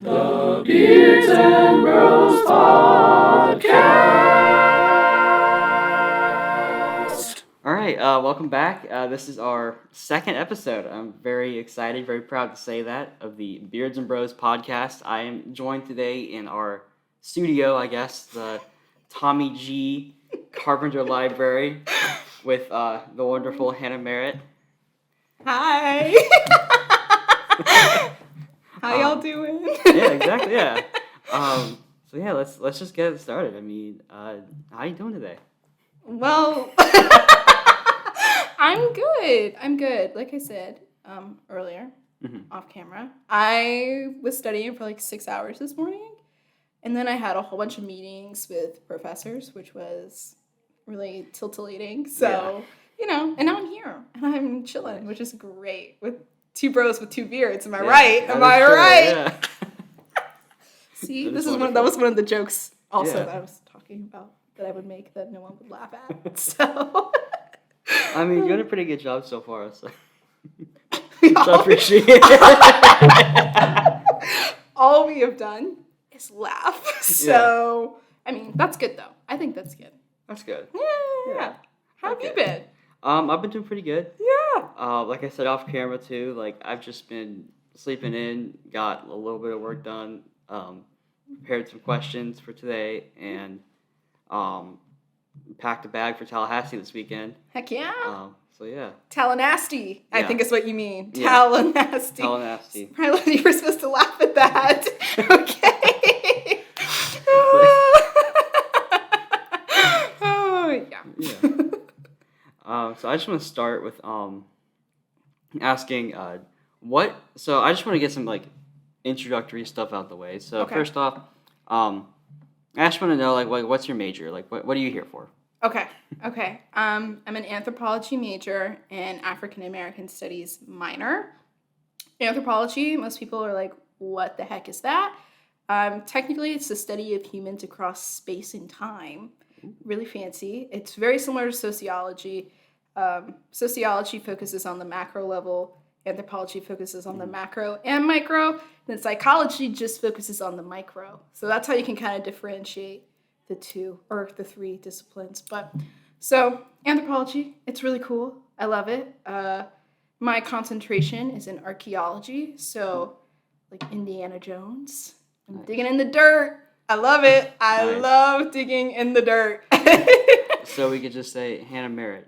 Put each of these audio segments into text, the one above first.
The Beards and Bros Podcast. All right, welcome back. This is our second episode. I'm very excited, very proud to say that, of the Beards and Bros Podcast. I am joined today in our studio, I guess, the Tommy G. Carpenter Library with the wonderful Hannah Merrit. Hi. How y'all doing? Yeah, exactly. Yeah. So yeah, let's just get it started. I mean, how you doing today? Well, I'm good. Like I said earlier, off camera, I was studying for like 6 hours this morning, and then I had a whole bunch of meetings with professors, which was really titillating. So and now I'm here and I'm chilling, which is great with two bros with two beards. Am I right? Am I right? Yeah. See, that was one of the jokes also that I was talking about that I would make that no one would laugh at. So I mean, you're doing a pretty good job so far, so I appreciate it. All we have done is laugh. So I mean, that's good though. I think that's good. That's good. Yeah. How have you been? I've been doing pretty good. Yeah. Like I said off camera too, like I've just been sleeping in, got a little bit of work done, prepared some questions for today, and packed a bag for Tallahassee this weekend. Heck yeah. So yeah. Tallahassee, I think is what you mean. Yeah. Tallahassee. Probably you were supposed to laugh at that. Okay. Oh yeah. So I just want to start with asking So I just want to get some like introductory stuff out the way. So first off, I just want to know like what's your major? Like what are you here for? Okay. I'm an anthropology major and African American studies minor. Anthropology, most people are like, what the heck is that? Technically, it's the study of humans across space and time. Really fancy. It's very similar to sociology. Sociology focuses on the macro level. Anthropology focuses on the macro and micro. And psychology just focuses on the micro. So that's how you can kind of differentiate the two or the three disciplines. But so anthropology, it's really cool. I love it. My concentration is in archaeology. So like Indiana Jones. I'm digging in the dirt. I love it. I love digging in the dirt. So we could just say Hannah Merrit,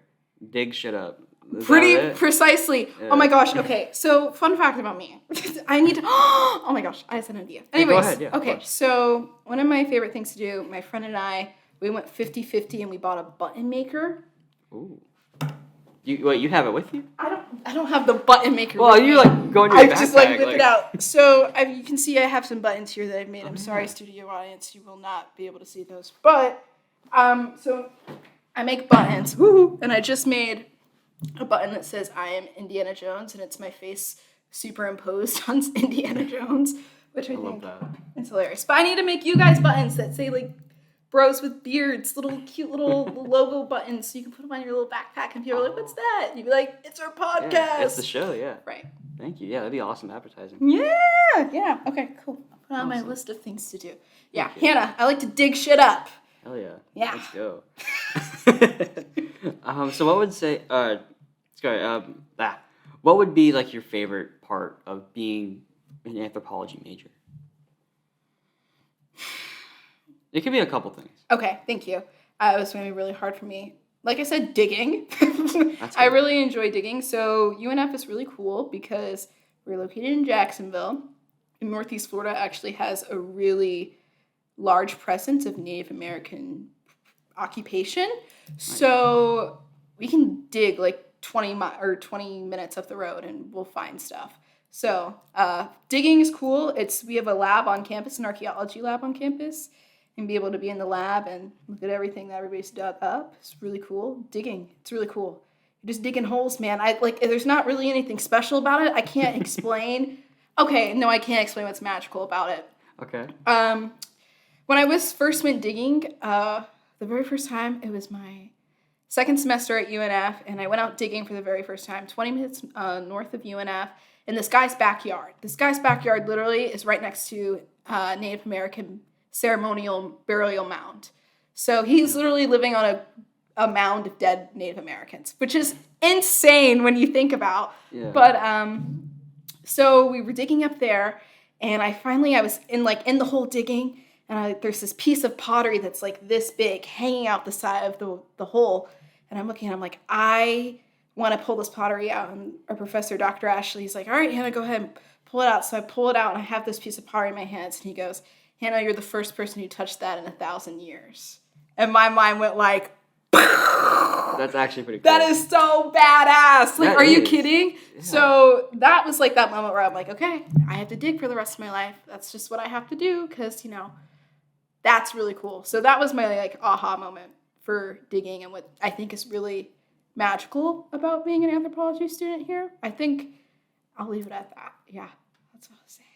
dig shit up. Pretty precisely. Yeah. Oh my gosh. Okay. So fun fact about me. I need to. Oh my gosh. I have an idea. Anyways. Go ahead. Yeah, okay. So one of my favorite things to do, my friend and I, we went 50-50 and we bought a button maker. Ooh. You have it with you? I don't have the button maker. Well, you like go in your backpack. I just like whip it out. So you can see I have some buttons here that I've made. I'm sorry, studio audience, you will not be able to see those. But so I make buttons. Woo! And I just made a button that says I am Indiana Jones, and it's my face superimposed on Indiana Jones, which I think is hilarious. But I need to make you guys buttons that say like bros with beards, cute little logo buttons, so you can put them on your little backpack, and people are like, "What's that?" And you'd be like, "It's our podcast." Yeah, it's the show, yeah. Right. Thank you. Yeah, that'd be awesome advertising. Yeah. Okay, cool. I'll put on my list of things to do. Yeah, Hannah, I like to dig shit up. Hell yeah. Yeah. Let's go. So what would say? What would be like your favorite part of being an anthropology major? It could be a couple things. Okay, thank you. It was going to be really hard for me. Like I said, digging. I really enjoy digging. So UNF is really cool because we're located in Jacksonville. And Northeast Florida actually has a really large presence of Native American occupation. So we can dig like 20 minutes up the road and we'll find stuff. So digging is cool. We have a lab on campus, an archaeology lab on campus. And be able to be in the lab and look at everything that everybody's dug up. It's really cool. Digging, it's really cool. You're just digging holes, man. There's not really anything special about it. I can't explain. Okay, no, I can't explain what's magical about it. Okay. When I first went digging, the very first time, it was my second semester at UNF, and I went out digging for the very first time, 20 minutes north of UNF, in this guy's backyard. This guy's backyard literally is right next to Native American ceremonial burial mound. So he's literally living on a mound of dead Native Americans, which is insane when you think about. Yeah. But so we were digging up there, and I was in the hole digging, and there's this piece of pottery that's like this big hanging out the side of the hole, and I'm looking, and I'm like, I want to pull this pottery out. And our professor, Dr. Ashley, he's like, all right, Hannah, go ahead and pull it out. So I pull it out, and I have this piece of pottery in my hands, and he goes, Hannah, you're the first person who touched that in 1,000 years. And my mind went like, that's actually pretty cool. That is so badass. Like, are you kidding? Yeah. So that was like that moment where I'm like, okay, I have to dig for the rest of my life. That's just what I have to do because, that's really cool. So that was my like aha moment for digging and what I think is really magical about being an anthropology student here. I think I'll leave it at that. Yeah, that's what I was saying.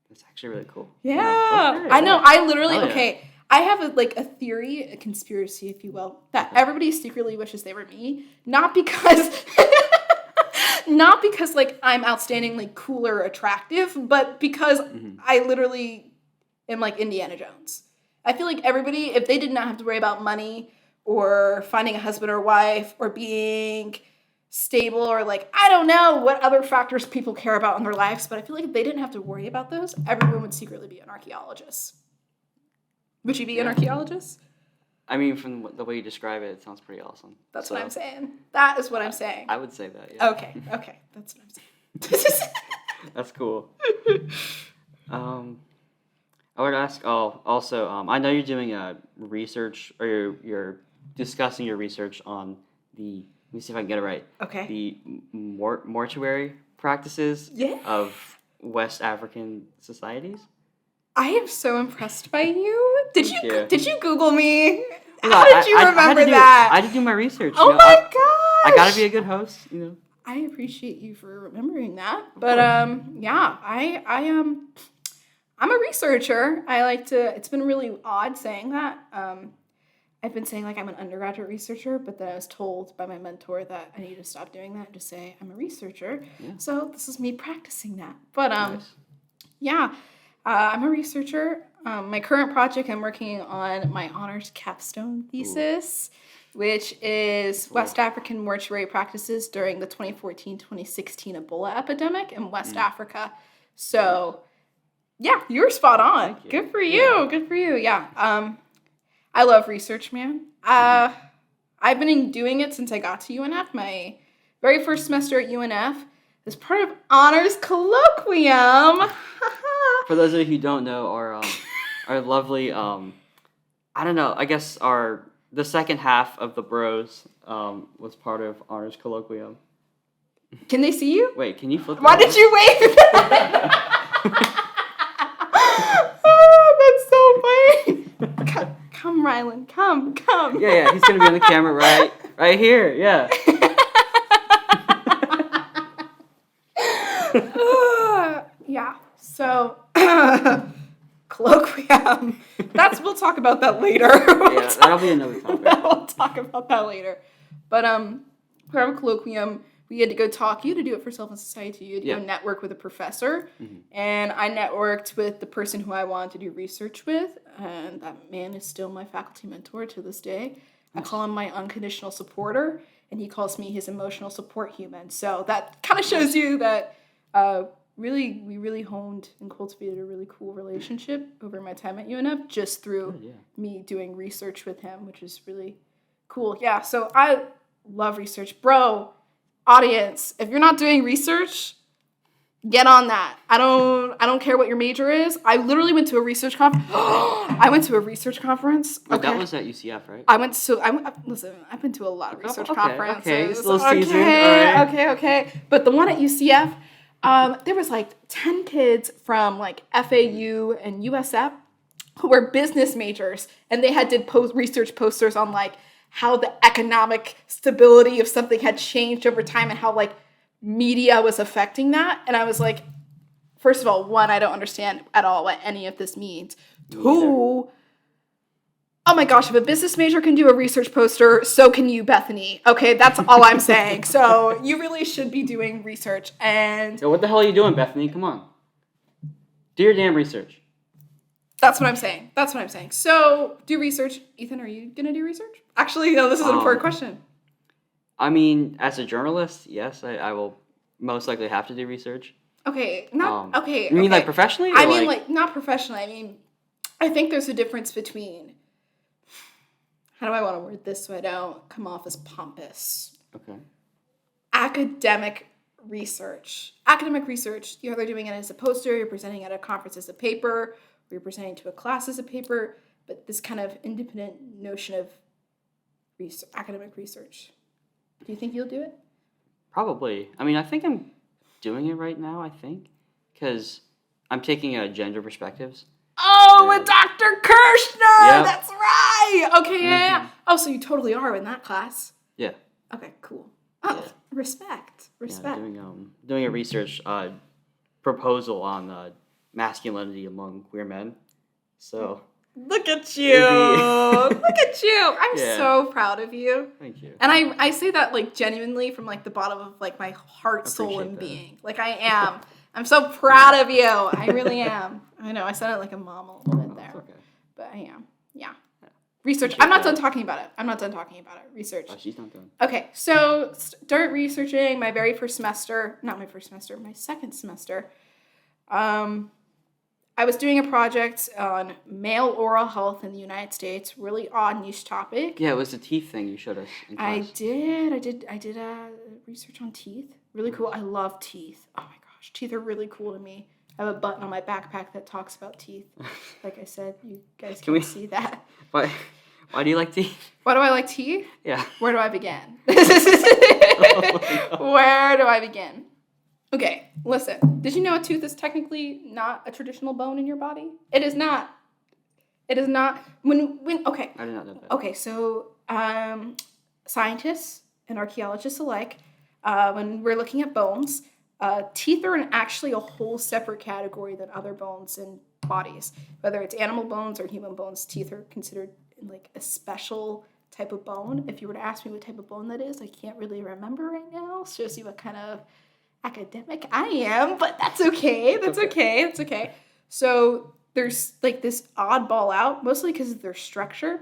That's actually really cool. Yeah. Okay, I know. I literally, yeah. okay. I have a theory, a conspiracy, if you will, that everybody secretly wishes they were me. Not because like I'm outstandingly cool or attractive, but because I literally am like Indiana Jones. I feel like everybody, if they did not have to worry about money or finding a husband or wife or being stable or like, I don't know what other factors people care about in their lives, but I feel like if they didn't have to worry about those, everyone would secretly be an archaeologist. Would you be an archaeologist? I mean, from the way you describe it, it sounds pretty awesome. That's what I'm saying. That is what I'm saying. I would say that, yeah. Okay. That's what I'm saying. That's cool. I would ask, also, I know you're doing research, or you're discussing your research on let me see if I can get it right. Okay. The mortuary practices of West African societies. I am so impressed by you. Did you Google me? No, How did you remember that? I had to do my research. Oh my gosh! I gotta be a good host, I appreciate you for remembering that. But yeah, I'm a researcher. It's been really odd saying that. I've been saying like I'm an undergraduate researcher, but then I was told by my mentor that I need to stop doing that and just say I'm a researcher. Yeah. So this is me practicing that. But nice. Yeah. I'm a researcher. My current project, I'm working on my honors capstone thesis, which is West African mortuary practices during the 2014-2016 Ebola epidemic in West Africa. So, yeah, you're spot on. You. Good for you. Yeah. Good for you. Yeah. I love research, man. I've been doing it since I got to UNF. My very first semester at UNF as part of honors colloquium. For those of you who don't know, our lovely, I don't know, I guess the second half of the bros was part of honors colloquium. Can they see you? Wait, can you flip Why did you wave? Oh, that's so funny. Come, Rylan, come. Yeah, he's going to be on the camera right here, yeah. Yeah, so colloquium. We'll talk about that later. That'll be another topic. We'll talk about that later. But part of colloquium, we had to go talk. You had to do it for Self and Society. You had to go network with a professor. Mm-hmm. And I networked with the person who I wanted to do research with. And that man is still my faculty mentor to this day. I call him my unconditional supporter. And he calls me his emotional support human. So that kind of shows you that we really honed and cultivated a really cool relationship over my time at UNF just through me doing research with him, which is really cool. Yeah, so I love research. Bro, audience, if you're not doing research, get on that. I don't care what your major is. I literally went to a research conference. I went to a research conference. Okay. That was at UCF, right? Listen, I've been to a lot of research conferences. Okay, it's a little seasoned. All right. Okay. But the one at UCF, there was like 10 kids from like FAU and USF who were business majors, and they did research posters on like how the economic stability of something had changed over time and how like media was affecting that. And I was like, first of all, one, I don't understand at all what any of this means. Two, Oh my gosh, if a business major can do a research poster, so can you, Bethany. Okay, that's all I'm saying. So you really should be doing research. And Yo, what the hell are you doing, Bethany? Come on. Do your damn research. that's what I'm saying. That's what I'm saying. So do research. Ethan, are you going to do research? Actually, no, this is an important question. I mean, as a journalist, yes, I will most likely have to do research. Okay, okay. You mean like professionally? I mean like not professionally. I mean, I think there's a difference between, how do I want to word this so I don't come off as pompous? Okay. Academic research. Academic research, you're either doing it as a poster, you're presenting at a conference as a paper, or you're presenting to a class as a paper, but this kind of independent notion of academic research. Do you think you'll do it? Probably. I mean, I think I'm doing it right now, because I'm taking gender perspectives. Oh, with Dr. Kirshner! Yep. That's right! Okay, yeah. Oh, so you totally are in that class. Yeah. Okay, cool. Oh, yeah. Respect. Yeah, doing a research proposal on masculinity among queer men. So look at you. Look at you. I'm so proud of you. Thank you. And I say that like genuinely from like the bottom of like my heart, soul, and being. Like I am. I'm so proud of you. I really am. I know I sounded like a mom a little bit there. Okay. But I am. Yeah. Research. I'm not done talking about it. Research. Oh, she's not done. Okay, so start researching my second semester. I was doing a project on male oral health in the United States. Really odd niche topic. Yeah, it was the teeth thing you showed us in class. I did research on teeth. Really cool. I love teeth. Oh my gosh, teeth are really cool to me. I have a button on my backpack that talks about teeth. Like I said, you guys can't see that. Why do you like teeth? Why do I like teeth? Yeah. Where do I begin? Where do I begin? Okay, listen. Did you know a tooth is technically not a traditional bone in your body? It is not. It is not. Okay. I did not know that. Okay, so scientists and archaeologists alike, when we're looking at bones, teeth are actually a whole separate category than other bones in bodies. Whether it's animal bones or human bones, teeth are considered like a special type of bone. If you were to ask me what type of bone that is, I can't really remember right now. Shows you what kind of academic I am, but that's okay. That's okay. So there's like this oddball out, mostly because of their structure.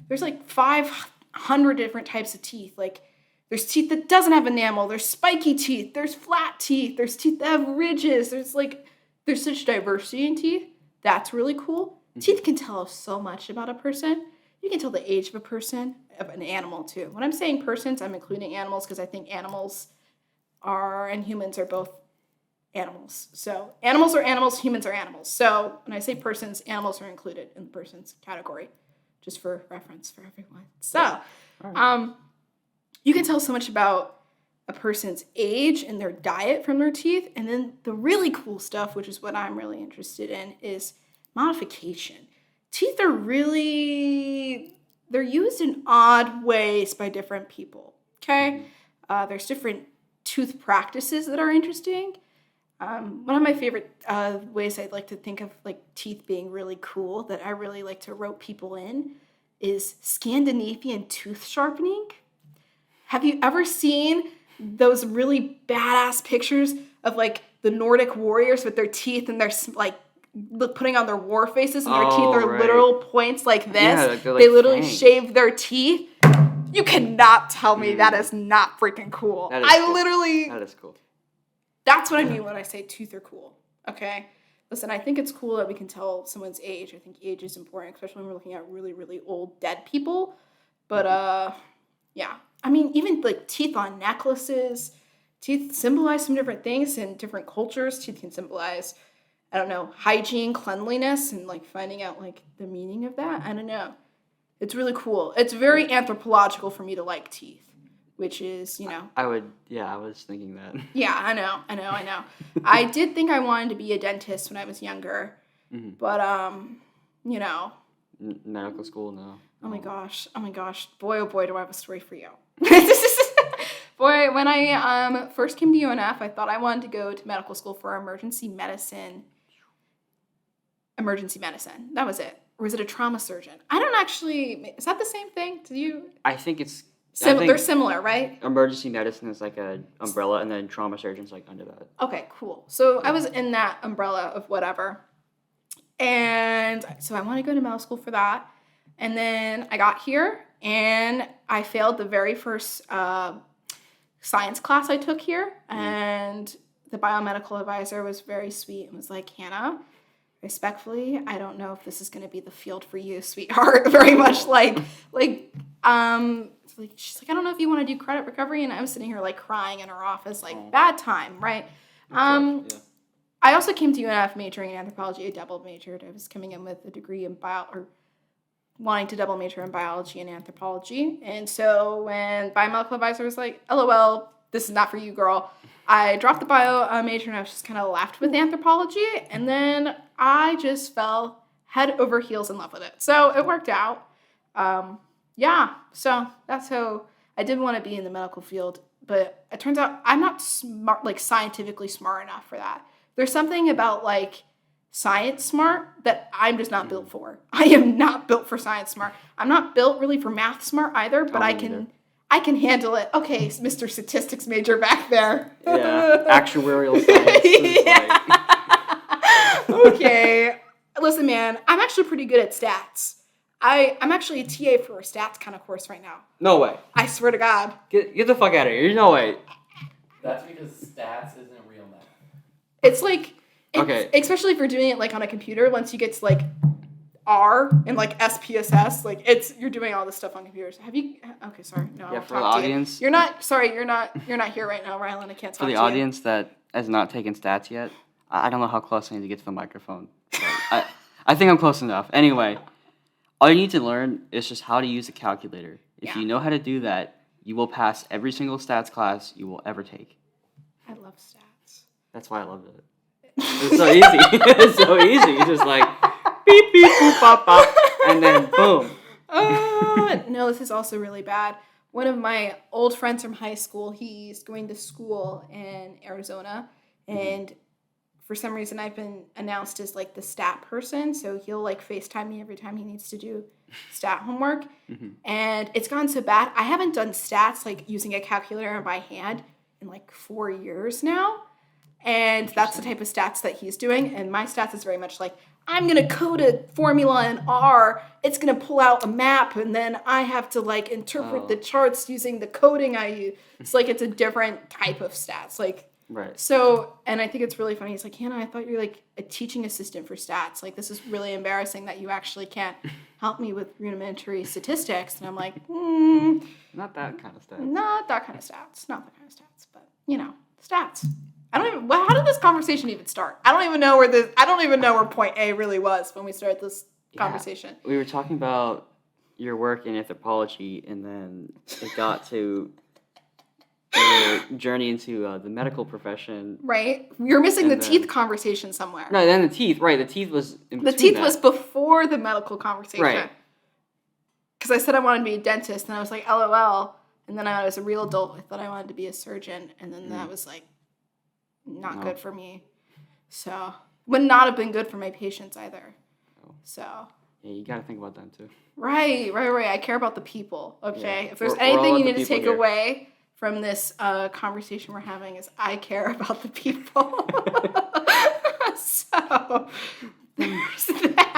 There's like 500 different types of teeth. Like there's teeth that doesn't have enamel. There's spiky teeth. There's flat teeth. There's teeth that have ridges. There's such diversity in teeth. That's really cool. Mm-hmm. Teeth can tell us so much about a person. You can tell the age of a person, of an animal too. When I'm saying persons, I'm including animals because I think animals and humans are both animals. So animals are animals, humans are animals. So when I say persons, animals are included in the persons category, just for reference for everyone. So you can tell so much about a person's age and their diet from their teeth. And then the really cool stuff, which is what I'm really interested in, is modification. Teeth are they're used in odd ways by different people, okay? There's different tooth practices that are interesting. One of my favorite ways I'd like to think of like teeth being really cool that I really like to rope people in is Scandinavian tooth sharpening. Have you ever seen those really badass pictures of like the Nordic warriors with their teeth and their like putting on their war faces and their teeth are literal points like this? Yeah, like they literally shave their teeth. You cannot tell me that is not freaking cool. That is cool. That's what I mean when I say tooth are cool. Okay? Listen, I think it's cool that we can tell someone's age. I think age is important, especially when we're looking at really, really old dead people. But yeah. I mean, even like teeth on necklaces. Teeth symbolize some different things in different cultures. Teeth can symbolize, I don't know, hygiene, cleanliness, and like finding out like the meaning of that. I don't know. It's really cool. It's very anthropological for me to like teeth, which is, I was thinking that. Yeah, I know. I did think I wanted to be a dentist when I was younger, but, Medical school, no. Oh my gosh. Boy, oh boy, do I have a story for you. Boy, when I first came to UNF, I thought I wanted to go to medical school for emergency medicine. That was it. or is it a trauma surgeon? I don't actually, is that the same thing? Do you? I think it's They're similar, right? emergency medicine is like a umbrella, and then trauma surgeon's like under that. Okay, cool. So I was in that umbrella of whatever. And so I want to go to medical school for that. And then I got here and I failed the very first science class I took here. And the biomedical advisor was very sweet and was like, Hannah, respectfully, I don't know if this is going to be the field for you, sweetheart. Very much she's like, I don't know if you want to do credit recovery. And I was sitting here like crying in her office, like bad time, right? Yeah. I also came to UNF majoring in anthropology. I double majored. I was coming in with a degree in wanting to double major in biology and anthropology. And so when biomedical advisor was like, LOL, this is not for you, girl, I dropped the bio major and I was just kind of left with anthropology. And then I just fell head over heels in love with it. So it worked out. So that's how I did want to be in the medical field. But it turns out I'm not smart, like scientifically smart enough for that. There's something about like science smart that I'm just not built for. I am not built for science smart. I'm not built really for math smart either, but I can handle it. Okay, Mr. Statistics major back there. Yeah, actuarial science. Okay. Listen, man, I'm actually pretty good at stats. I'm actually a TA for a stats kind of course right now. No way. I swear to God. Get the fuck out of here. No way. That's because stats isn't real math. It's like, Okay. especially if you're doing it like on a computer, once you get to like R and like SPSS, like you're doing all this stuff on computers. Have you? Okay, sorry. No, Yeah, I'll for the talk to audience. you. You're not here right now, Rylan. I can't talk For the to audience that has not taken stats yet, I don't know how close I need to get to the microphone. But I think I'm close enough. Anyway, all you need to learn is just how to use a calculator. If you know how to do that, you will pass every single stats class you will ever take. I love stats. That's why I loved it. It's so easy. It's so easy. It's just like beep, beep, boop, bop, bop, and then boom. No, this is also really bad. One of my old friends from high school, he's going to school in Arizona, and for some reason I've been announced as like the stat person, so he'll like FaceTime me every time he needs to do stat homework. And it's gone so bad. I haven't done stats like using a calculator by hand in like 4 years now. And that's the type of stats that he's doing. And my stats is very much like, I'm going to code a formula in R. It's going to pull out a map. And then I have to like interpret the charts using the coding I use. It's like, it's a different type of stats. Like, Right. so, and I think it's really funny. He's like, Hannah, I thought you were like a teaching assistant for stats. Like, this is really embarrassing that you actually can't help me with rudimentary statistics. And I'm like, Not that kind of stats. not that kind of stats. Not that kind of stats. But, you know, stats. I don't even. How did this conversation even start? I don't even know where point A really was when we started this conversation. We were talking about your work in anthropology, and then it got to your journey into the medical profession. Right. You're missing the then- teeth conversation somewhere. No, then the teeth. Right, the teeth was in The between teeth was before the medical conversation. Right. Because I said I wanted to be a dentist, and I was like, LOL. And then I was a real adult. I thought I wanted to be a surgeon, and then that was like not good for me. So would not have been good for my patients either. So Yeah, you got to think about them too. right. I care about the people. Okay. Yeah. If there's We're all anything you about the need to take people here. away from this conversation we're having is I care about the people. So there's that.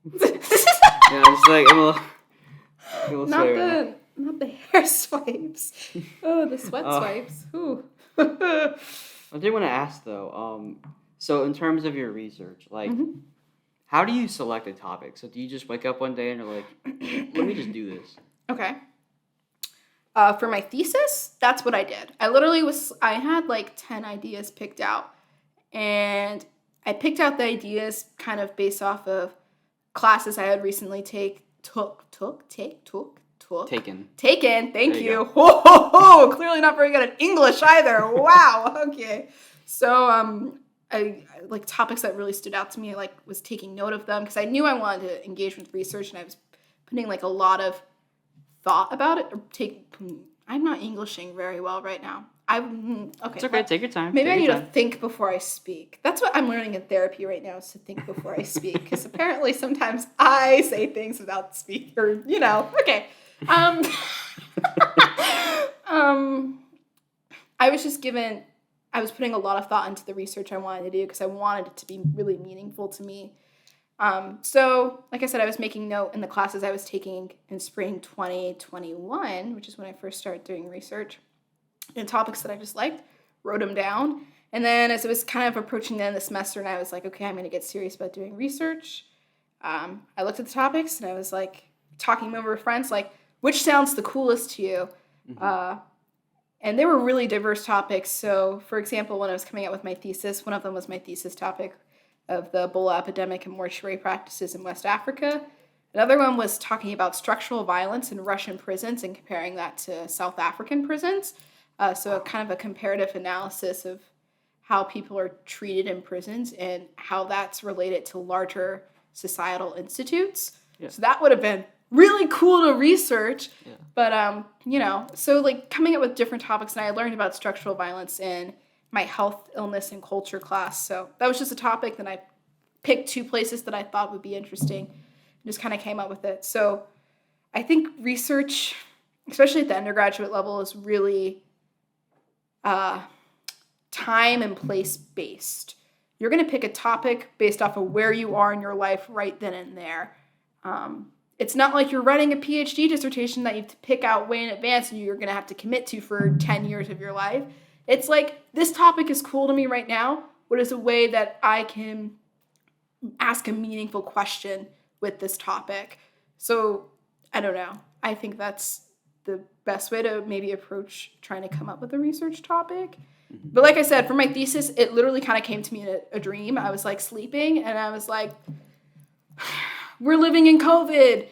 Yeah, I'm just like I'm a little Not sweaty right now. not the hair swipes. Oh, the sweat swipes. Ooh. I did want to ask though. So in terms of your research, like, how do you select a topic? So do you just wake up one day and you're like, let me just do this? Okay. For my thesis, that's what I did. I had like 10 ideas picked out. And I picked out the ideas kind of based off of classes I had recently taken. Taken, thank There you you. Whoa, clearly not very good at English either. Wow, okay. So, I like topics that really stood out to me, like was taking note of them because I knew I wanted to engage with research and I was putting like a lot of thought about it. I'm not Englishing very well right now. Okay. It's okay. Take your time. Maybe Take I need your to time. think before I speak. That's what I'm learning in therapy right now, is to think before I speak. Because apparently sometimes I say things without speaking, or, okay. Um, I was putting a lot of thought into the research I wanted to do because I wanted it to be really meaningful to me. So, like I said, I was making note in the classes I was taking in spring 2021, which is when I first started doing research, and topics that I just liked, wrote them down. And then as it was kind of approaching the end of the semester and I was like, okay, I'm going to get serious about doing research, I looked at the topics and I was like talking them over with friends, like, which sounds the coolest to you? And they were really diverse topics. So, for example, when I was coming out with my thesis, one of them was my thesis topic of the Ebola epidemic and mortuary practices in West Africa. Another one was talking about structural violence in Russian prisons and comparing that to South African prisons. So kind of a comparative analysis of how people are treated in prisons and how that's related to larger societal institutes. Yeah. So that would have been really cool to research. Yeah. But, so like coming up with different topics, and I learned about structural violence in my health, illness, and culture class. So that was just a topic that I picked 2 places that I thought would be interesting and just kind of came up with it. So I think research, especially at the undergraduate level, is really time and place based. You're going to pick a topic based off of where you are in your life right then and there. It's not like you're writing a PhD dissertation that you have to pick out way in advance and you're going to have to commit to for 10 years of your life. It's like, this topic is cool to me right now. What is a way that I can ask a meaningful question with this topic? So, I don't know. I think that's the best way to maybe approach trying to come up with a research topic. But like I said, for my thesis, it literally kind of came to me in a dream. I was like sleeping and I was like, we're living in COVID.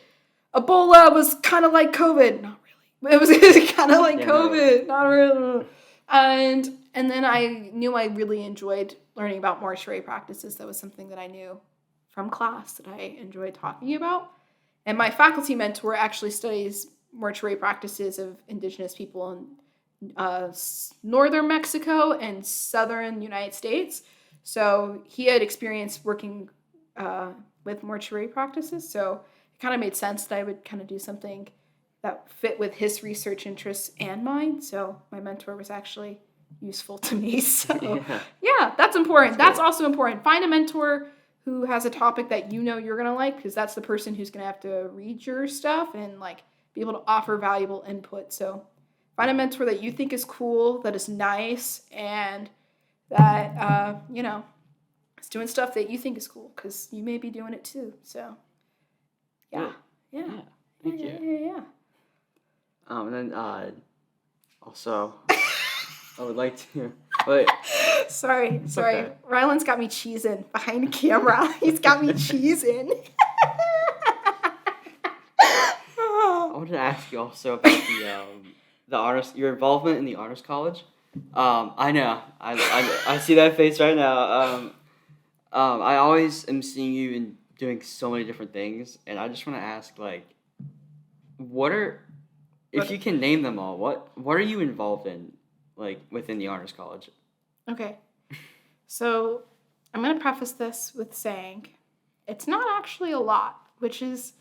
Ebola was kind of like COVID. Not really. It was kind of like COVID. Not really. And then I knew I really enjoyed learning about mortuary practices. That was something that I knew from class that I enjoyed talking about. And my faculty mentor actually studies mortuary practices of indigenous people in northern Mexico and southern United States. So he had experience working with mortuary practices. So it kind of made sense that I would kind of do something that fit with his research interests and mine. So my mentor was actually useful to me. So yeah, that's important. That's also important. Find a mentor who has a topic that you know you're going to like, because that's the person who's going to have to read your stuff and like be able to offer valuable input. So find a mentor that you think is cool, that is nice, and that, is doing stuff that you think is cool, because you may be doing it too. So yeah. Thank you. Yeah. And then also, I would like to. Wait. Sorry. Okay. Rylan's got me cheesing behind the camera. He's got me cheesing. I wanted to ask you also about the honors, your involvement in the honors college. I know. I see that face right now. I always am seeing you in doing so many different things, and I just want to ask, like, if you can name them all, what are you involved in, like, within the honors college? Okay. So I'm going to preface this with saying it's not actually a lot, which is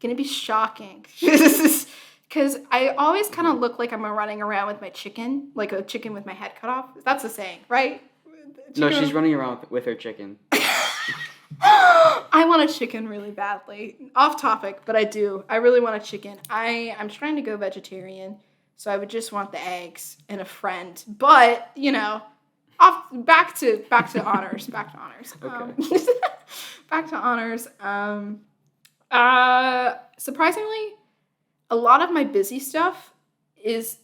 going to be shocking. Because I always kind of look like I'm running around with my chicken, like a chicken with my head cut off. That's a saying, right? No, she's running around with her chicken. I want a chicken really badly. Off topic, but I do. I really want a chicken. I'm trying to go vegetarian, so I would just want the eggs and a friend. But, back to honors. Back to honors. Okay. Back to honors. Surprisingly, a lot of my busy stuff is...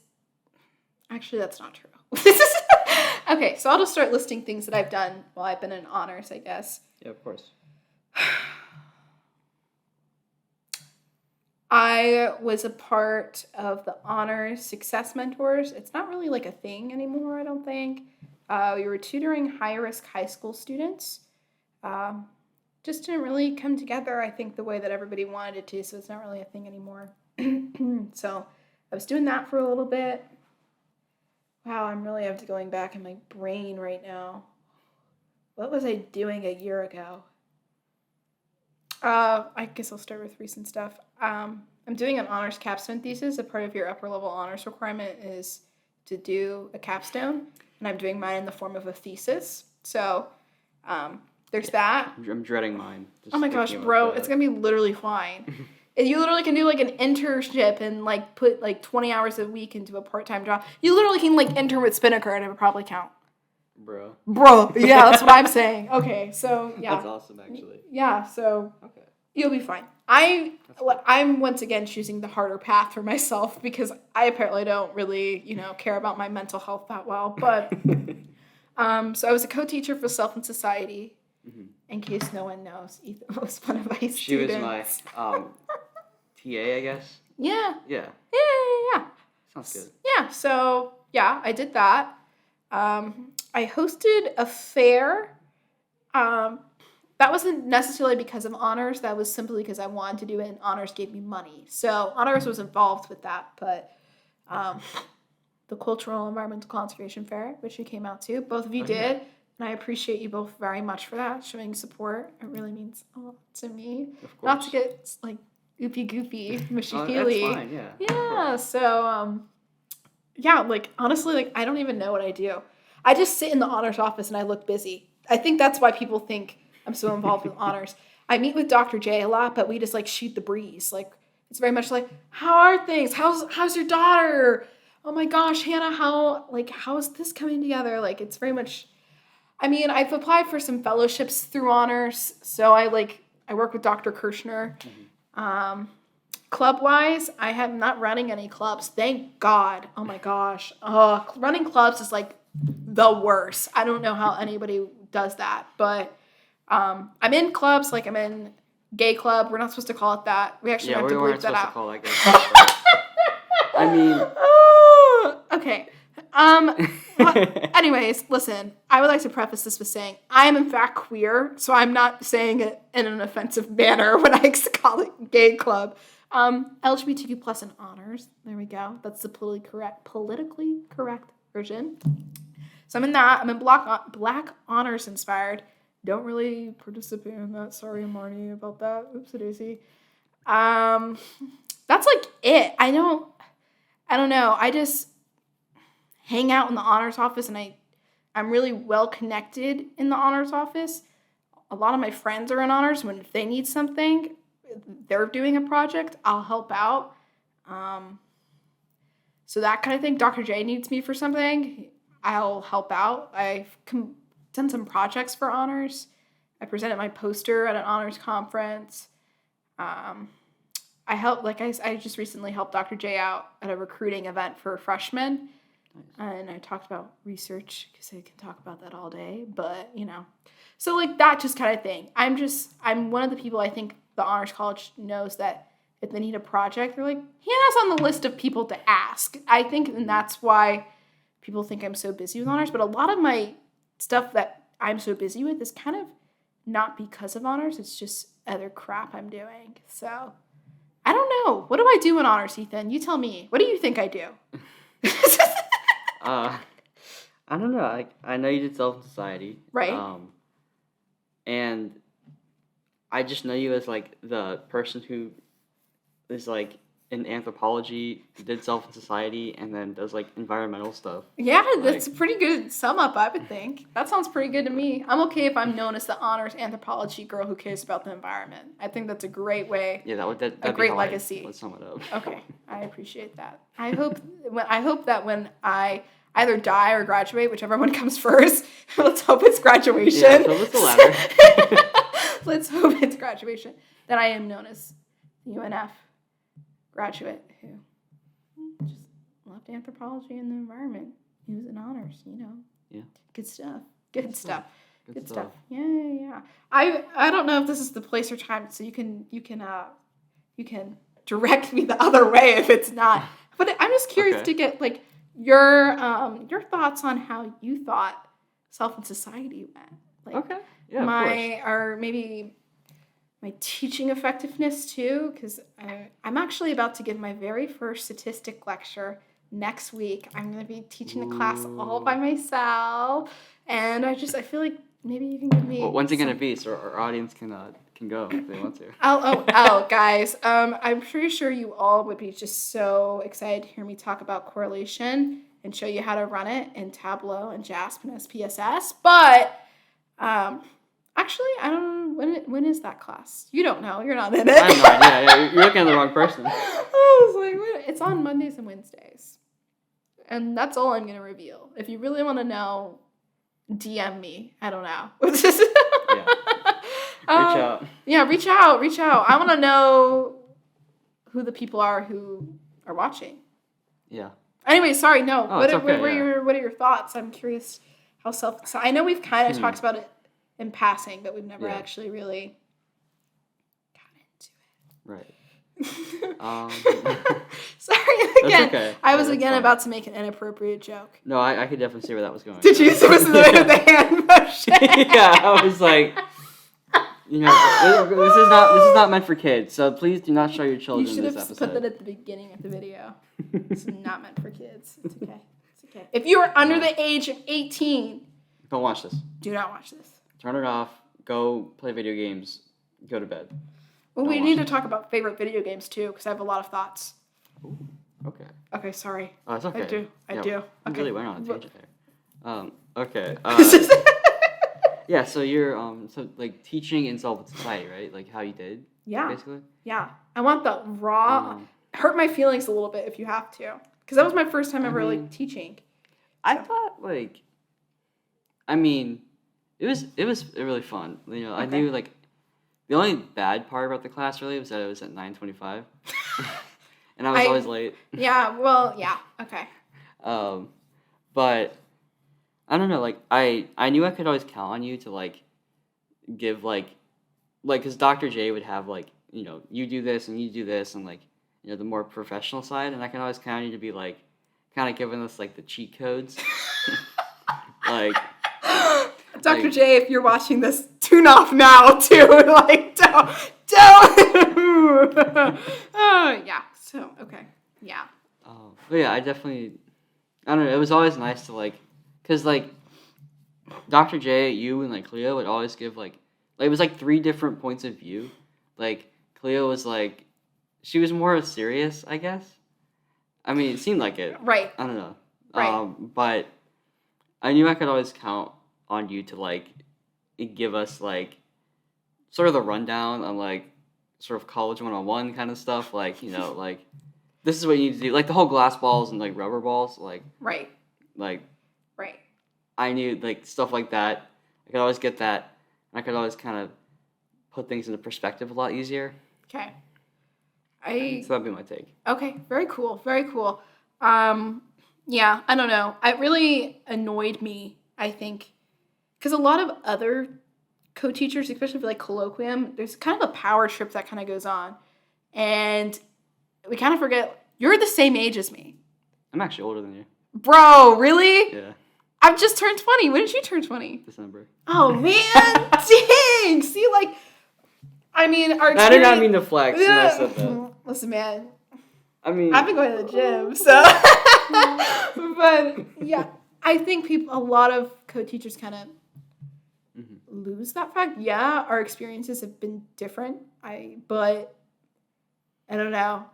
Actually, that's not true. Okay, so I'll just start listing things that I've done while I've been in honors, I guess. Yeah, of course. I was a part of the Honors Success Mentors. It's not really like a thing anymore, I don't think. We were tutoring high-risk high school students. Just didn't really come together, I think, the way that everybody wanted it to, so it's not really a thing anymore. So I was doing that for a little bit. Wow, I'm really have to going back in my brain right now. What was I doing a year ago? I guess I'll start with recent stuff. I'm doing an honors capstone thesis. A part of your upper level honors requirement is to do a capstone, and I'm doing mine in the form of a thesis. So, there's that. I'm dreading mine. Oh my gosh, bro, it's gonna be literally fine. You literally can do like an internship and like put like 20 hours a week into a part-time job. You literally can like intern with Spinnaker and it would probably count. Bro, yeah, that's what I'm saying. Okay, so yeah. That's awesome, actually. Yeah, so Okay. you'll be fine. I'm once again choosing the harder path for myself because I apparently don't really, care about my mental health that well. But so I was a co-teacher for Self and Society. Mm-hmm. In case no one knows, Ethan was one of my students. She was my TA, I guess. Yeah. Yeah. Yeah. Sounds good. Yeah. So yeah, I did that. I hosted a fair. That wasn't necessarily because of honors. That was simply because I wanted to do it, and honors gave me money. So honors was involved with that, but the Cultural Environmental Conservation Fair, which you came out to, both of you did, and I appreciate you both very much for that, showing support. It really means a lot to me. Of course. Not to get like goopy, mushy That's feely. fine. Yeah. Yeah. So yeah, like honestly, like I don't even know what I do. I just sit in the honors office and I look busy. I think that's why people think I'm so involved with honors. I meet with Dr. J a lot, but we just like shoot the breeze. Like it's very much like, how are things? How's your daughter? Oh my gosh, Hannah, how is this coming together? Like it's very much. I mean, I've applied for some fellowships through honors, so I work with Dr. Kirshner. Mm-hmm. Club-wise, I am not running any clubs. Thank God. Oh my gosh. Running clubs is like the worst. I don't know how anybody does that, but I'm in clubs. Like I'm in gay club. We're not supposed to call it that. We actually have to bleep that out. To gay club, I mean. Okay. Anyways, listen. I would like to preface this with saying I am in fact queer, so I'm not saying it in an offensive manner when I call it gay club. LGBTQ plus in honors. There we go. That's the politically correct version. So I'm in that. I'm in Black honors inspired. Don't really participate in that. Sorry, Marnie, about that. Oopsie daisy. That's like it. I don't know. I just hang out in the honors office, and I'm really well connected in the honors office. A lot of my friends are in honors. When if they need something, they're doing a project, I'll help out. So that kind of thing. Dr. J needs me for something, I'll help out. I've done some projects for honors. I presented my poster at an honors conference. I helped, I just recently helped Dr. J out at a recruiting event for freshmen. Nice. And I talked about research because I can talk about that all day, but so like that just kind of thing. I'm one of the people I think the Honors College knows that if they need a project, they're like, Hannah's on the list of people to ask. I think, and that's why people think I'm so busy with honors, but a lot of my stuff that I'm so busy with is kind of not because of honors, it's just other crap I'm doing. So, I don't know. What do I do in honors, Ethan? You tell me. What do you think I do? I don't know. I know you did Self and Society. Right. And I just know you as, like, the person who is, like, in anthropology, did Self and Society, and then does, like, environmental stuff. Yeah, that's a pretty good sum up, I would think. That sounds pretty good to me. I'm okay if I'm known as the honors anthropology girl who cares about the environment. I think that's a great way. Yeah, that'd a great legacy. Let's sum it up. Okay, I appreciate that. I hope that when I either die or graduate, whichever one comes first, let's hope it's graduation. Yeah, so it's the latter. Let's hope it's graduation. That I am known as the UNF graduate who just loved anthropology and the environment. He was in honors, Yeah. Good stuff. Good stuff. Yeah. I don't know if this is the place or time, so you can direct me the other way if it's not. But I'm just curious to get like your thoughts on how you thought Self and Society went. Like, okay. Yeah. Or maybe my teaching effectiveness too, because I'm actually about to give my very first statistic lecture next week I'm going to be teaching a class all by myself. And I feel like maybe you can give me... Well, when's it going to be so our audience can go if they want to? Guys. I'm pretty sure you all would be just so excited to hear me talk about correlation and show you how to run it in Tableau and JASP and SPSS. But actually, I don't know. When is that class? You don't know. You're not in it. I have no idea. Yeah, you're looking at the wrong person. I was like, it's on Mondays and Wednesdays. And that's all I'm going to reveal. If you really want to know, DM me. I don't know. Yeah. Reach out. Yeah, reach out. I want to know who the people are who are watching. Yeah. Anyway, sorry, no. Oh, What okay, are your thoughts? I'm curious how so I know we've kind of talked about it in passing, but we've never actually really got into it. Right. Sorry again. Okay. I was that's again fine. about to make an inappropriate joke. No, I could definitely see where that was going. Did you? So was the hand motion? Yeah, I was like, this is not meant for kids, so please do not show your You children should this have episode. put that at the beginning of the video. It's not meant for kids. It's okay. It's okay. If you are under the age of 18, Don't watch this. do not watch this. Turn it off. Go play video games. Go to bed. Well, we Don't need watch to talk about favorite video games too, because I have a lot of thoughts. Ooh, okay. Okay, sorry. Oh, it's okay. I do. You Okay. really went on a tangent there. Okay. Yeah, so you're like teaching in civil society, right? Like how you did, Yeah. basically. Yeah. I want the raw. Hurt my feelings a little bit if you have to, because that was my first time ever like teaching. I thought it was really fun. I knew like the only bad part about the class really was that it was at 9:25, and I was always late. Yeah. Well. Yeah. Okay. But I don't know. Like I knew I could always count on you to like give like because Dr. J would have like you do this and you do this and like the more professional side, and I can always count on you to be like kind of giving us like the cheat codes, like. Dr. J, if you're watching this, tune off now too. Like don't. Yeah. So okay. Yeah. But yeah, I don't know. It was always nice to like, cause like, Dr. J, you and like Cleo would always give like it was like 3 different points of view. Like Cleo was like, she was more serious, I guess. I mean, it seemed like it. Right. I don't know. Right. But I knew I could always count on you to like give us like sort of the rundown on like sort of college 101 kind of stuff. Like like. This is what you need to do. Like, the whole glass balls and, like, rubber balls. Like, Right. Like, Right. I knew, like, stuff like that. I could always get that. And I could always kind of put things into perspective a lot easier. Okay. So that'd be my take. Okay. Very cool. Very cool. Yeah, I don't know. It really annoyed me, I think, because a lot of other co-teachers, especially for, like, colloquium, there's kind of a power trip that kind of goes on. And we kind of forget, you're the same age as me. I'm actually older than you. Bro, really? Yeah. I've just turned 20. When did you turn 20? December. Oh, man. Dang. See, like, I mean, our I did not mean to flex when I said that. Listen, man. I mean... I've been going to the gym, so... But, yeah. I think a lot of co-teachers kind of lose that fact. Yeah, our experiences have been different. But I don't know.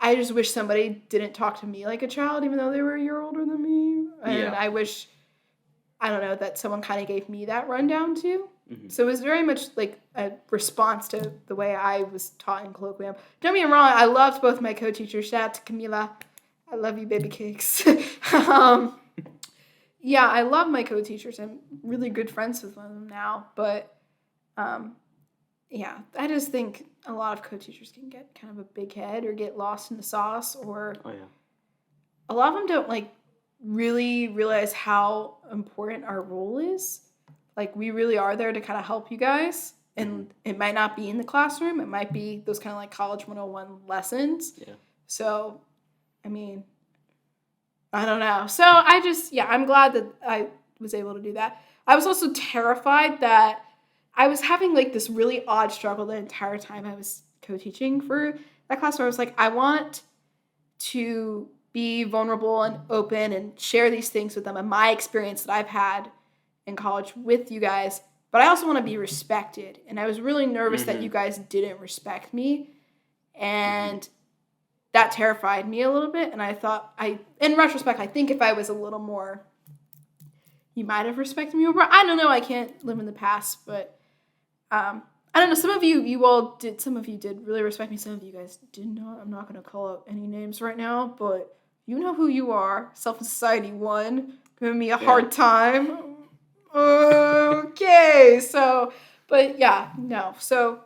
I just wish somebody didn't talk to me like a child, even though they were a year older than me. And I wish, I don't know, that someone kind of gave me that rundown too. Mm-hmm. So it was very much like a response to the way I was taught in colloquium. Don't get me wrong, I loved both my co-teachers. Shout out to Camila. I love you, baby cakes. Yeah, I love my co-teachers. I'm really good friends with one of them now. But, yeah, I just think a lot of co-teachers can get kind of a big head or get lost in the sauce, or a lot of them don't like really realize how important our role is. Like, we really are there to kind of help you guys, and it might not be in the classroom. It might be those kind of like college 101 lessons. Yeah. So, I mean, I don't know. So I'm glad that I was able to do that. I was also terrified that I was having like this really odd struggle the entire time I was co-teaching for that class, where I was like, I want to be vulnerable and open and share these things with them and my experience that I've had in college with you guys. But I also want to be respected. And I was really nervous that you guys didn't respect me. And that terrified me a little bit. And I thought, in retrospect, I think if I was a little more, you might have respected me more. I don't know. I can't live in the past. But I don't know. Some of you did really respect me. Some of you guys did not. I'm not going to call out any names right now. But you know who you are. Self and Society 1. Giving me a hard time. Okay. So, but yeah, no. So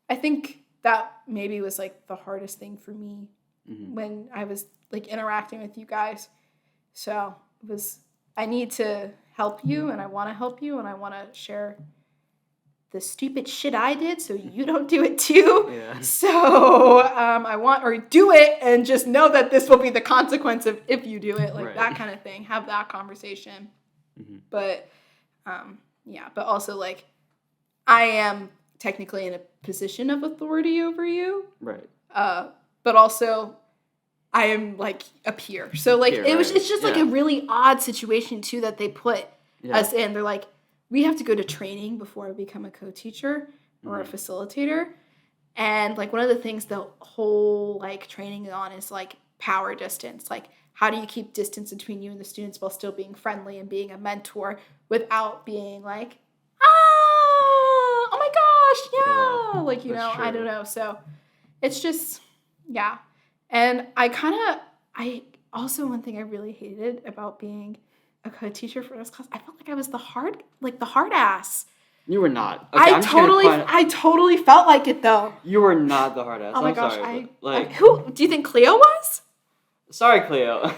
I think that maybe was like the hardest thing for me when I was like interacting with you guys. So I need to help you and I want to help you and I want to share the stupid shit I did so you don't do it too. Yeah. So I want, or do it and just know that this will be the consequence of if you do it, like that kind of thing. Have that conversation. But but also like I am technically in a position of authority over you. Right. But also I am like a peer. So like it's just like a really odd situation too that they put us in. They're like, we have to go to training before I become a co-teacher or a facilitator. And like one of the things the whole like training on is like power distance. Like how do you keep distance between you and the students while still being friendly and being a mentor without being like, oh my gosh, yeah. Like, you know, I don't know. So it's just, yeah. And I also, one thing I really hated about being a co-teacher for this class, I felt like I was the hard ass. You were not. Okay, I totally felt like it though. You were not the hard ass. Oh my I'm gosh, sorry, who do you think Cleo was? Sorry, Cleo.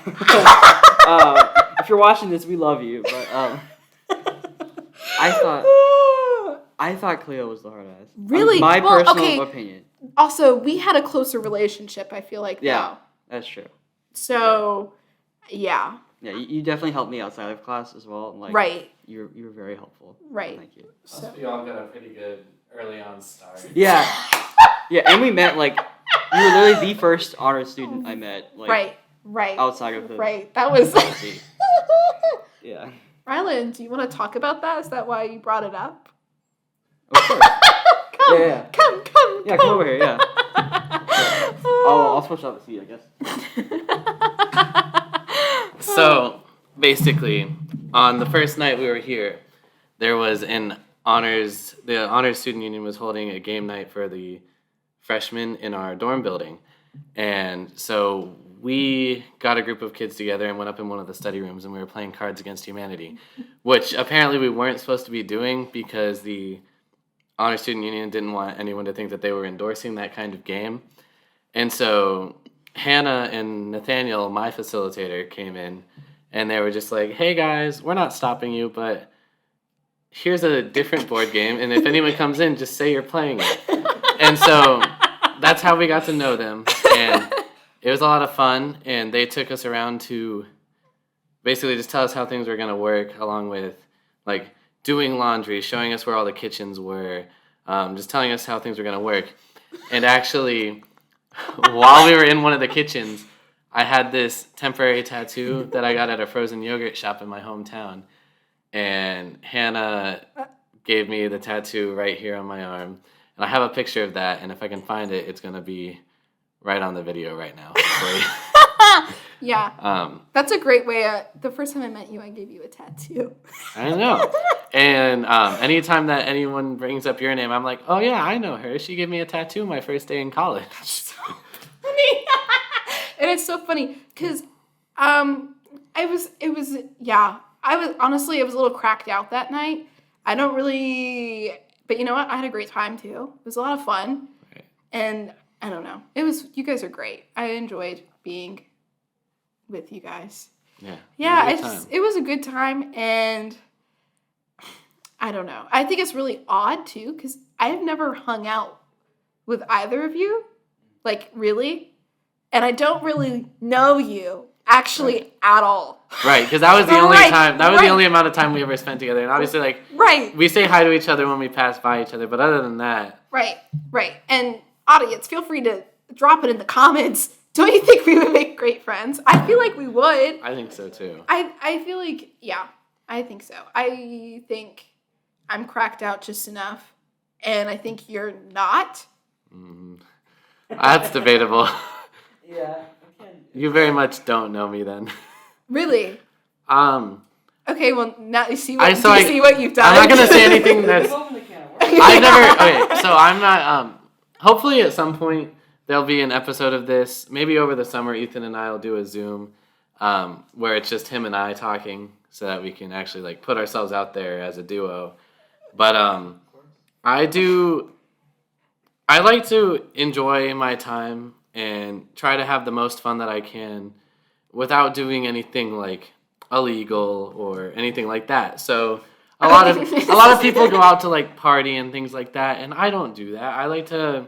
If you're watching this, we love you, but I thought Cleo was the hard ass. Really? My personal opinion. Also, we had a closer relationship, I feel like. Yeah, that's true. So, yeah. Yeah, you definitely helped me outside of class as well. Like, you were very helpful. Right. Thank you. So we all got a pretty good early on start. Yeah. Yeah, and we met, like, you were literally the first honor student I met. Like, right. Outside of the... Right, that was... Yeah. Rylan, do you want to talk about that? Is that why you brought it up? Of course. Come. Yeah, come over here, yeah. I'll switch out the seat, I guess. So, basically, on the first night we were here, there was the honors student union was holding a game night for the freshmen in our dorm building. And so we got a group of kids together and went up in one of the study rooms and we were playing Cards Against Humanity, which apparently we weren't supposed to be doing because the honor student union didn't want anyone to think that they were endorsing that kind of game. And so Hannah and Nathaniel, my facilitator, came in and they were just like, hey guys, we're not stopping you, but here's a different board game, and if anyone comes in, just say you're playing it. And so that's how we got to know them, and it was a lot of fun, and they took us around to basically just tell us how things were going to work, along with like doing laundry, showing us where all the kitchens were, just telling us how things were going to work. And actually, while we were in one of the kitchens, I had this temporary tattoo that I got at a frozen yogurt shop in my hometown. And Hannah gave me the tattoo right here on my arm. And I have a picture of that, and if I can find it, it's going to be right on the video right now. Yeah. That's a great way. The first time I met you, I gave you a tattoo. I know. And anytime that anyone brings up your name, I'm like, oh, yeah, I know her. She gave me a tattoo my first day in college. Funny. And it's so funny because I was honestly, I was a little cracked out that night. I don't really, but you know what? I had a great time too. It was a lot of fun. Right. And I don't know. You guys are great. I enjoyed being with you guys. Yeah. Yeah, it was a good time. And I don't know. I think it's really odd too because I've never hung out with either of you. Like, really? And I don't really know you actually at all. Right, because that was the only time. That was the only amount of time we ever spent together. And obviously, like, we say hi to each other when we pass by each other. But other than that, right. And audience, feel free to drop it in the comments. Don't you think we would make great friends? I feel like we would. I think so too. I feel like, yeah, I think so. I think I'm cracked out just enough, and I think you're not. That's debatable. Yeah. You very much don't know me then. Really? Okay, well, now you see what, see what you've done? I'm not going to say anything that's... I've never... Okay, so I'm not... hopefully at some point there'll be an episode of this. Maybe over the summer, Ethan and I will do a Zoom where it's just him and I talking so that we can actually like put ourselves out there as a duo. But I like to enjoy my time and try to have the most fun that I can without doing anything like illegal or anything like that. So a lot of people go out to like party and things like that, and I don't do that. I like to